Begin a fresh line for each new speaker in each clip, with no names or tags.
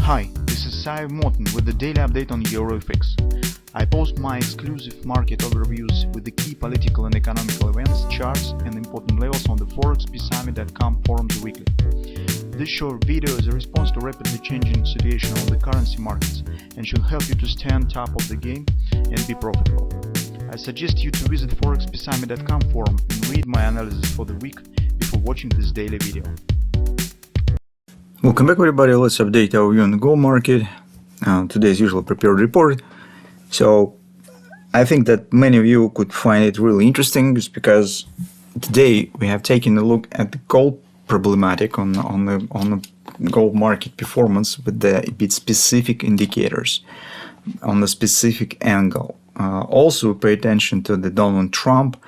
Hi, this is Sive Morten with the daily update on EuroFX. I post my exclusive market overviews with the key political and economical events, charts and important levels on the ForexPeaceArmy.com forums weekly. This short video is a response to rapidly changing situation on the currency markets and should help you to stay on top of the game and be profitable. I suggest you to visit ForexPeaceArmy.com forum and read my analysis for the week before watching this daily video.
Welcome back, everybody. Let's update our view on the gold market. Today's usual prepared report. So I think that many of you could find it really interesting, just because today we have taken a look at the gold problematic on the gold market performance with the bit specific indicators on the specific angle. Also pay attention to the Donald Trump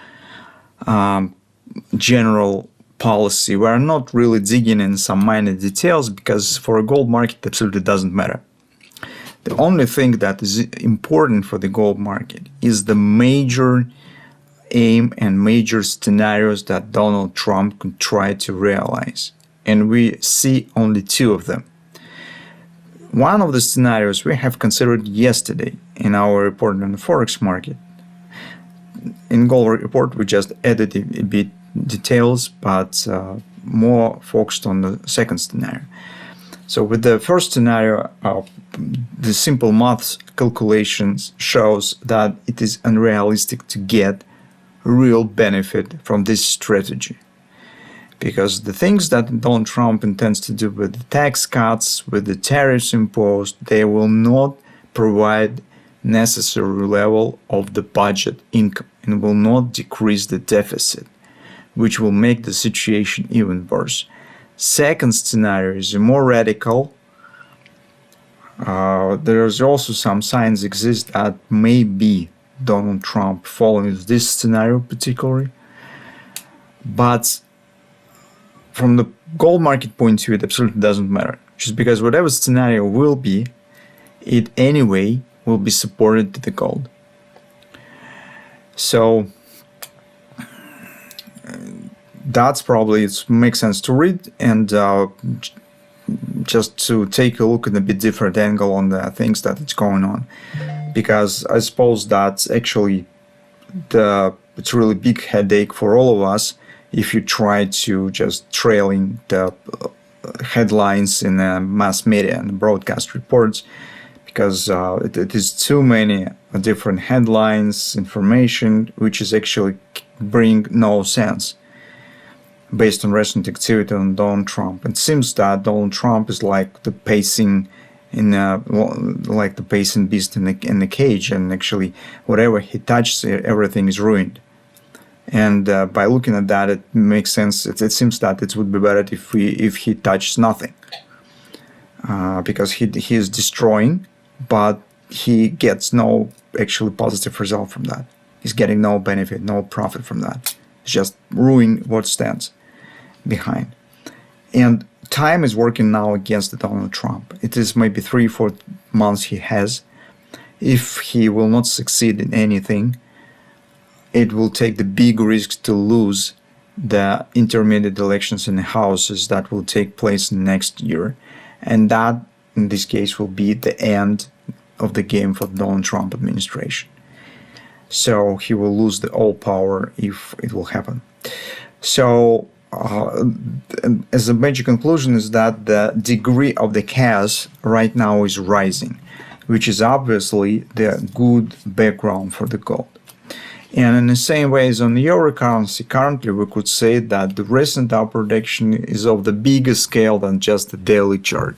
general policy. We are not really digging in some minor details because for a gold market it absolutely doesn't matter. The only thing that is important for the gold market is the major aim and major scenarios that Donald Trump could try to realize. And we see only two of them. One of the scenarios we have considered yesterday in our report on the Forex market. In gold report we just added a bit details, but more focused on the second scenario. So with the first scenario, the simple maths calculations shows that it is unrealistic to get real benefit from this strategy, because the things that Donald Trump intends to do with the tax cuts, with the tariffs imposed, they will not provide necessary level of the budget income and will not decrease the deficit, which will make the situation even worse. Second scenario is more radical. There's also some signs exist that maybe Donald Trump follows this scenario particularly. But from the gold market point of view, it absolutely doesn't matter. Just because whatever scenario will be, it anyway will be supported to the gold. So that's probably, it makes sense to read and just to take a look at a bit different angle on the things that it's going on, because I suppose that's actually it's really big headache for all of us if you try to just trailing the headlines in the mass media and broadcast reports, because it is too many different headlines, information which is actually bring no sense based on recent activity on Donald Trump. It seems that Donald Trump is like the pacing like the pacing beast in the cage, and actually whatever he touches, everything is ruined. And by looking at that, it makes sense. It seems that it would be better if he touches nothing, because he is destroying, but he gets no actually positive result from that. He's getting no benefit, no profit from that. It's just ruining what stands behind. And time is working now against Donald Trump. It is maybe 3-4 months he has. If he will not succeed in anything, it will take the big risk to lose the intermediate elections in the houses that will take place next year. And that, in this case, will be the end of the game for the Donald Trump administration. So he will lose all power if it will happen. So as a major conclusion is that the degree of the chaos right now is rising, which is obviously the good background for the gold. And in the same way as on the euro currency, currently we could say that the recent upward action is of the bigger scale than just the daily chart.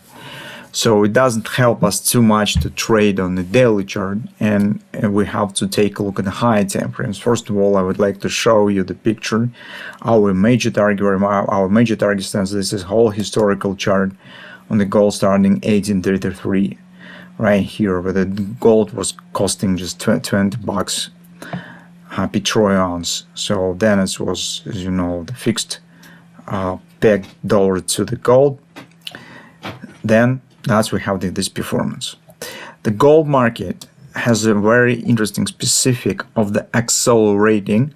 So it doesn't help us too much to trade on the daily chart, and we have to take a look at the higher time frames. First of all, I would like to show you the picture. Our major target stands, this is whole historical chart on the gold starting 1833, right here, where the gold was costing just 20 bucks per troy ounce. So then it was, as you know, the fixed peg dollar to the gold. Then that's we have this performance. The gold market has a very interesting specific of the accelerating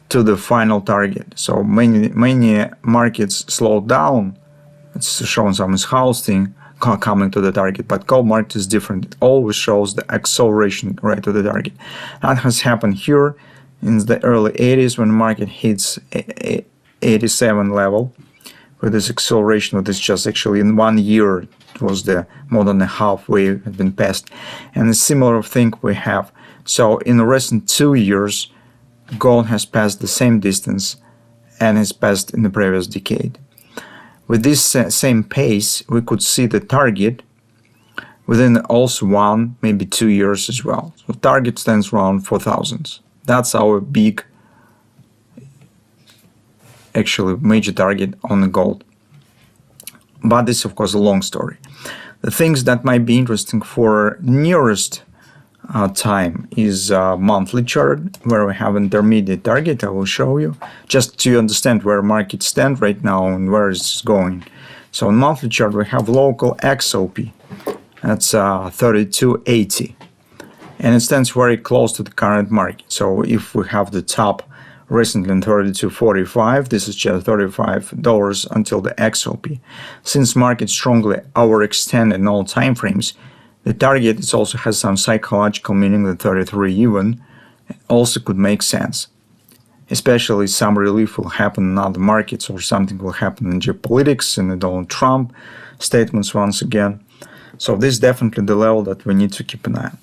to the final target. So many markets slow down. It's shown some house thing coming to the target, but gold market is different. It always shows the acceleration right to the target. That has happened here in the early 80s when the market hits 87 level with this acceleration, with this just actually in 1 year it was the more than a halfway had been passed, and a similar thing we have. So in the recent 2 years, gold has passed the same distance and has passed in the previous decade. With this same pace, we could see the target within also 1, maybe 2 years as well. So target stands around 4,000. That's our big, actually major target on the gold. But this is of course a long story. The things that might be interesting for nearest time is monthly chart, where we have intermediate target. I will show you just to understand where markets stand right now and where it's going. So on monthly chart we have local XOP, that's 3280, and it stands very close to the current market. So if we have the top recently in 32.45, this is just $35 until the XOP. Since market strongly overextended in all time frames, the target it also has some psychological meaning that 33 even also could make sense. Especially some relief will happen in other markets, or something will happen in geopolitics and the Donald Trump statements once again. So this is definitely the level that we need to keep an eye on.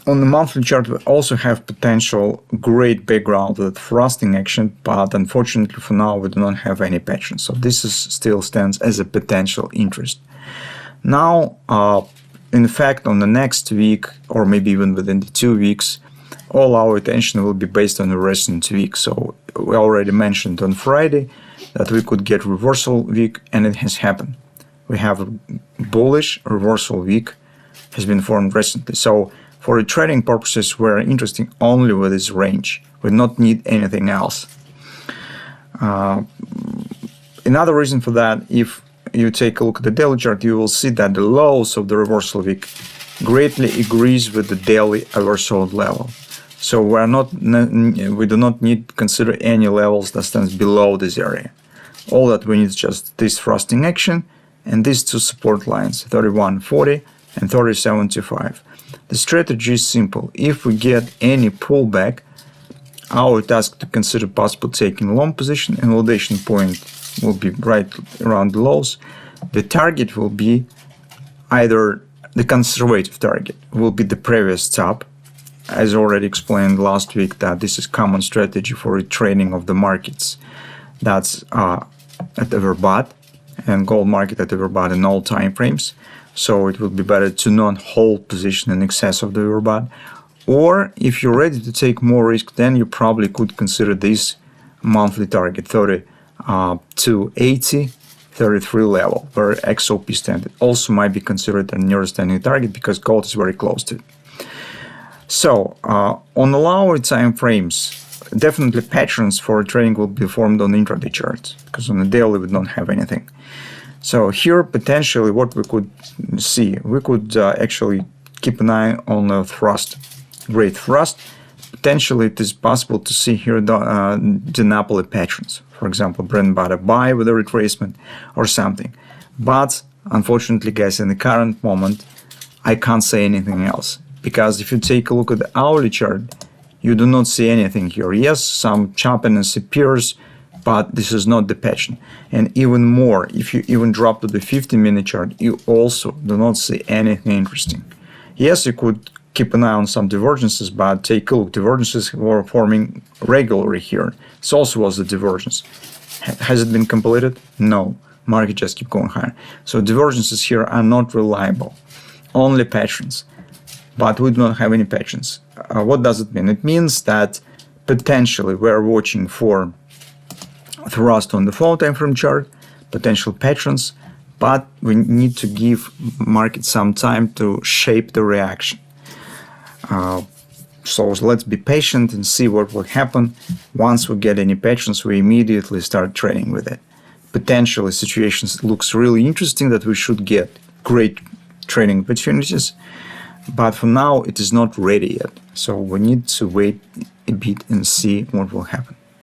On the monthly chart, we also have potential great background with thrusting action, but unfortunately for now we do not have any patterns. So this still stands as a potential interest. Now, in fact, on the next week, or maybe even within the 2 weeks, all our attention will be based on the recent week. So we already mentioned on Friday that we could get reversal week, and it has happened. We have a bullish reversal week has been formed recently. So for trading purposes, we're interested only with this range. We do not need anything else. Another reason for that, if you take a look at the daily chart, you will see that the lows of the reversal week greatly agrees with the daily oversold level. So we do not need to consider any levels that stands below this area. All that we need is just this thrusting action and these two support lines, 31.40 and 30.75. The strategy is simple. If we get any pullback, our task to consider possible taking long position, and validation point will be right around the lows. The target will be either the conservative target will be the previous top, as already explained last week that this is common strategy for trading of the markets. That's at overbought and gold market at overbought in all time frames. So it would be better to not hold position in excess of the overbought. Or if you're ready to take more risk, then you probably could consider this monthly target, 32.80, 33 level, where XOP stands. It also might be considered a nearest standing target because gold is very close to it. So on the lower time frames, definitely patterns for trading will be formed on the intraday charts, because on the daily we don't have anything. So here potentially what we could see, we could actually keep an eye on the thrust, great thrust. Potentially it is possible to see here the Napoli patterns, for example, bread and butter buy with a retracement or something. But unfortunately, guys, in the current moment, I can't say anything else, because if you take a look at the hourly chart, you do not see anything here. Yes, some choppiness appears, but this is not the pattern. And even more, if you even drop to the 15-minute chart, you also do not see anything interesting. Yes, you could keep an eye on some divergences, but take a look. Divergences were forming regularly here. This also was the divergence. Has it been completed? No. Market just keep going higher. So divergences here are not reliable. Only patterns. But we do not have any patterns. What does it mean? It means that potentially we're watching for thrust on the 4 time frame chart, potential patterns, but we need to give market some time to shape the reaction. So let's be patient and see what will happen. Once we get any patterns, we immediately start trading with it. Potentially situations looks really interesting that we should get great trading opportunities, but for now it is not ready yet. So we need to wait a bit and see what will happen.